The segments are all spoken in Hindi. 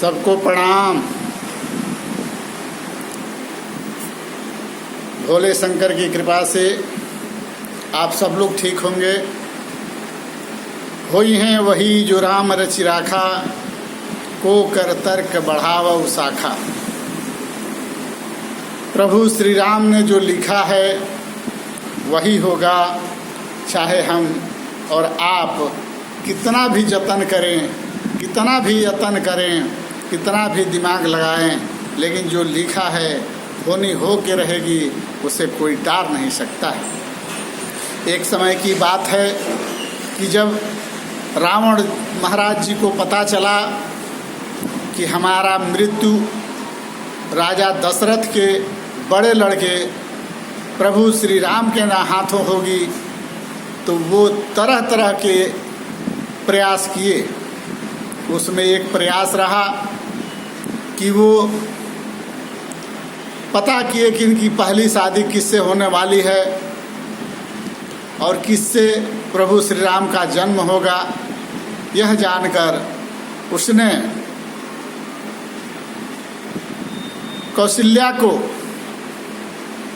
सबको प्रणाम। भोले शंकर की कृपा से आप सब लोग ठीक होंगे। होई हैं वही जो राम रचि राखा, को कर तर्क बढ़ावो शाखा। प्रभु श्री राम ने जो लिखा है वही होगा, चाहे हम और आप कितना भी जतन करें, कितना भी यत्न करें, कितना भी दिमाग लगाएं, लेकिन जो लिखा है होनी हो के रहेगी, उसे कोई टार नहीं सकता है। एक समय की बात है कि जब रावण महाराज जी को पता चला कि हमारा मृत्यु राजा दशरथ के बड़े लड़के प्रभु श्री राम के हाथों होगी, तो वो तरह तरह के प्रयास किए। उसमें एक प्रयास रहा कि वो पता किए कि इनकी पहली शादी किससे होने वाली है और किससे प्रभु श्री राम का जन्म होगा। यह जानकर उसने कौशल्या को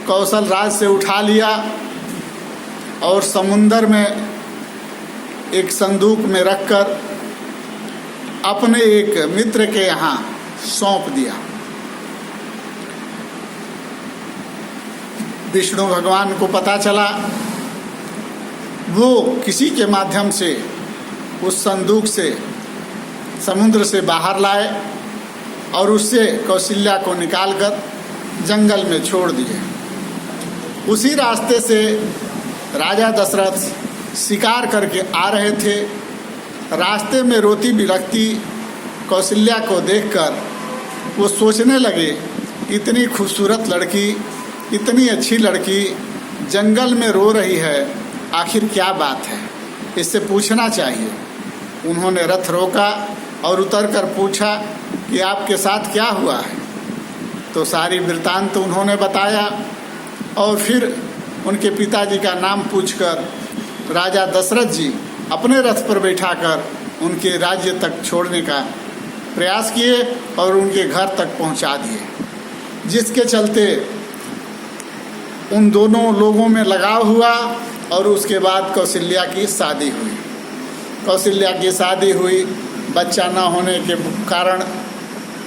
कौशल राज से उठा लिया और समुंदर में एक संदूक में रखकर अपने एक मित्र के यहाँ सौंप दिया। विष्णु भगवान को पता चला, वो किसी के माध्यम से उस संदूक से समुद्र से बाहर लाए और उससे कौशल्या को निकालकर जंगल में छोड़ दिए। उसी रास्ते से राजा दशरथ शिकार करके आ रहे थे। रास्ते में रोती बिलखती कौशल्या को देखकर वो सोचने लगे, इतनी खूबसूरत लड़की, इतनी अच्छी लड़की जंगल में रो रही है, आखिर क्या बात है, इससे पूछना चाहिए। उन्होंने रथ रोका और उतरकर पूछा कि आपके साथ क्या हुआ है। तो सारी वृत्तांत उन्होंने बताया और फिर उनके पिताजी का नाम पूछकर राजा दशरथ जी अपने रथ पर बैठाकर उनके राज्य तक छोड़ने का प्रयास किए और उनके घर तक पहुंचा दिए, जिसके चलते उन दोनों लोगों में लगाव हुआ और उसके बाद कौशल्या की शादी हुई। कौशल्या की शादी हुई, बच्चा न होने के कारण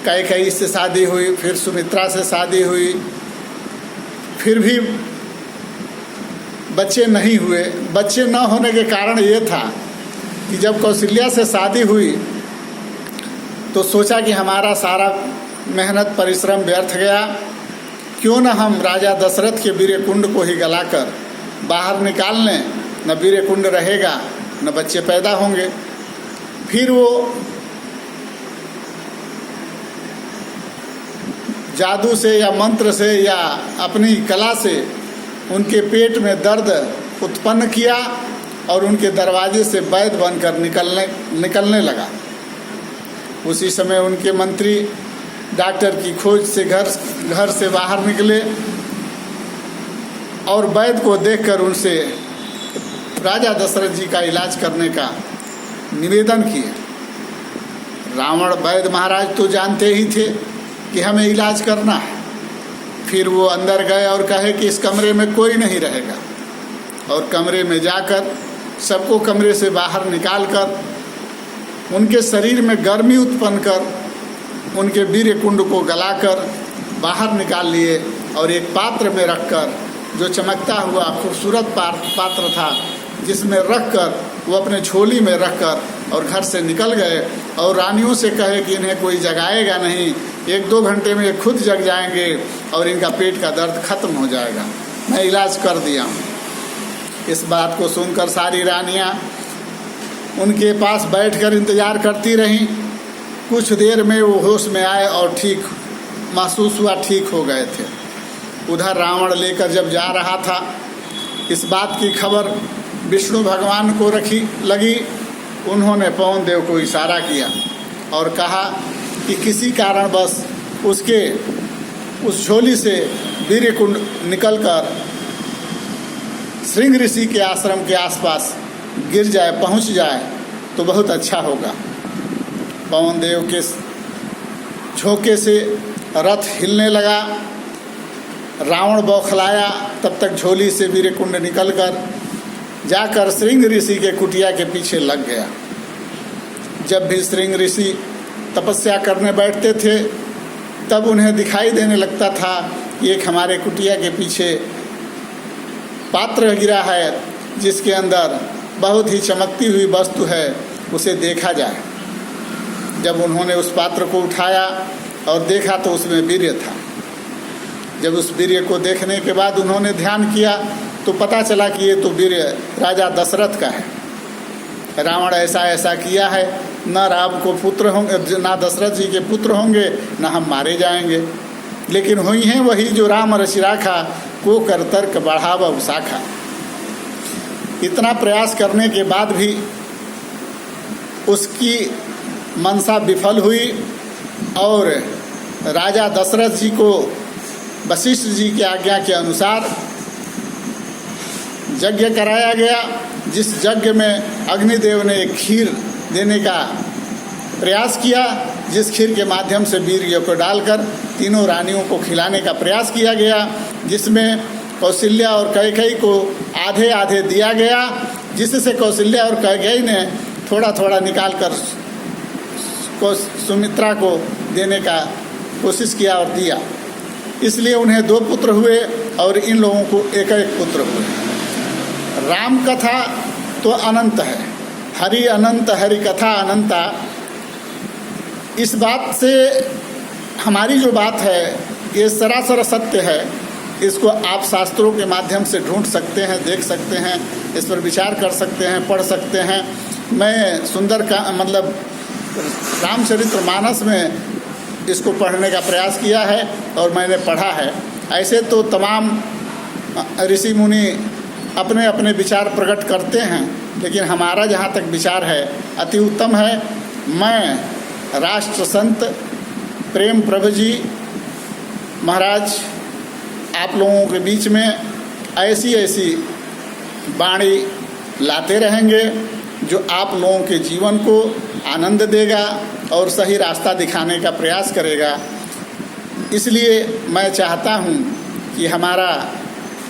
कैकेयी से शादी हुई, फिर सुमित्रा से शादी हुई, फिर भी बच्चे नहीं हुए। बच्चे न होने के कारण ये था कि जब कौशल्या से शादी हुई तो सोचा कि हमारा सारा मेहनत परिश्रम व्यर्थ गया, क्यों न हम राजा दशरथ के वीर्य कुंड को ही गलाकर बाहर निकाल लें, न वीर्य कुंड रहेगा न बच्चे पैदा होंगे। फिर वो जादू से या मंत्र से या अपनी कला से उनके पेट में दर्द उत्पन्न किया और उनके दरवाजे से वैद्य बनकर निकलने लगा। उसी समय उनके मंत्री डॉक्टर की खोज से घर से बाहर निकले और वैद्य को देखकर उनसे राजा दशरथ जी का इलाज करने का निवेदन किए। रावण वैद्य महाराज तो जानते ही थे कि हमें इलाज करना है। फिर वो अंदर गए और कहे कि इस कमरे में कोई नहीं रहेगा, और कमरे में जाकर सबको कमरे से बाहर निकालकर उनके शरीर में गर्मी उत्पन्न कर उनके वीर्य कुंड को गलाकर बाहर निकाल लिए और एक पात्र में रखकर, जो चमकता हुआ खूबसूरत पात्र था, जिसमें रखकर वो अपने झोली में रखकर और घर से निकल गए और रानियों से कहे कि इन्हें कोई जगाएगा नहीं, 1-2 घंटे में ये खुद जग जाएंगे और इनका पेट का दर्द खत्म हो जाएगा, मैं इलाज कर दिया हूँ। इस बात को सुनकर सारी रानियाँ उनके पास बैठकर इंतजार करती रहीं। कुछ देर में वो होश में आए और ठीक महसूस हुआ, ठीक हो गए थे। उधर रावण लेकर जब जा रहा था, इस बात की खबर विष्णु भगवान को लगी। उन्होंने पवन देव को इशारा किया और कहा कि किसी कारणवश उसके उस झोली से वीर्य कुंड निकलकर श्रृंग ऋषि के आश्रम के आसपास गिर जाए, पहुंच जाए तो बहुत अच्छा होगा। पवन देव के झोंके से रथ हिलने लगा। रावण बौखलाया, तब तक झोली से वीर्यकुंड निकलकर जाकर श्रृंग ऋषि के कुटिया के पीछे लग गया। जब भी श्रृंग ऋषि तपस्या करने बैठते थे तब उन्हें दिखाई देने लगता था कि एक हमारे कुटिया के पीछे पात्र गिरा है जिसके अंदर बहुत ही चमकती हुई वस्तु है, उसे देखा जाए। जब उन्होंने उस पात्र को उठाया और देखा तो उसमें वीर्य था। जब उस वीर्य को देखने के बाद उन्होंने ध्यान किया तो पता चला कि ये तो वीर्य राजा दशरथ का है। रावण ऐसा ऐसा किया है, न राम को पुत्र होंगे, ना दशरथ जी के पुत्र होंगे, न हम मारे जाएंगे। लेकिन हुई हैं वही जो राम रचिराखा को कर तर्क बढ़ावा शाखा। इतना प्रयास करने के बाद भी उसकी मनसा विफल हुई और राजा दशरथ जी को वशिष्ठ जी की आज्ञा के अनुसार यज्ञ कराया गया, जिस यज्ञ में अग्निदेव ने एक खीर देने का प्रयास किया, जिस खीर के माध्यम से वीर्य को डालकर तीनों रानियों को खिलाने का प्रयास किया गया, जिसमें कौशल्या और कैकेयी को आधे आधे दिया गया, जिससे कौशल्या और कैकेयी ने थोड़ा थोड़ा निकाल कर सुमित्रा को देने का कोशिश किया और दिया। इसलिए उन्हें 2 पुत्र हुए और इन लोगों को एक एक पुत्र हुए। राम कथा तो अनंत है, हरि अनंत, हरि कथा अनंता। इस बात से हमारी जो बात है ये सरासर सत्य है। इसको आप शास्त्रों के माध्यम से ढूंढ सकते हैं, देख सकते हैं, इस पर विचार कर सकते हैं, पढ़ सकते हैं। मैं सुंदर का मतलब रामचरितमानस में इसको पढ़ने का प्रयास किया है और मैंने पढ़ा है। ऐसे तो तमाम ऋषि मुनि अपने अपने विचार प्रकट करते हैं, लेकिन हमारा जहाँ तक विचार है अति उत्तम है। मैं राष्ट्र संत प्रेम प्रभु जी महाराज आप लोगों के बीच में ऐसी ऐसी वाणी लाते रहेंगे जो आप लोगों के जीवन को आनंद देगा और सही रास्ता दिखाने का प्रयास करेगा। इसलिए मैं चाहता हूँ कि हमारा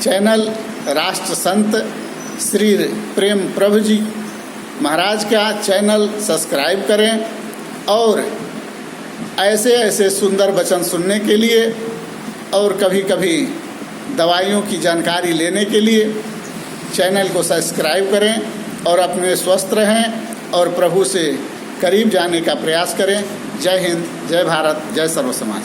चैनल राष्ट्र संत श्री प्रेम प्रभु जी महाराज का चैनल सब्सक्राइब करें और ऐसे ऐसे सुंदर वचन सुनने के लिए और कभी कभी दवाइयों की जानकारी लेने के लिए चैनल को सब्सक्राइब करें और अपने स्वस्थ रहें और प्रभु से करीब जाने का प्रयास करें। जय हिंद, जय भारत, जय सर्व समाज।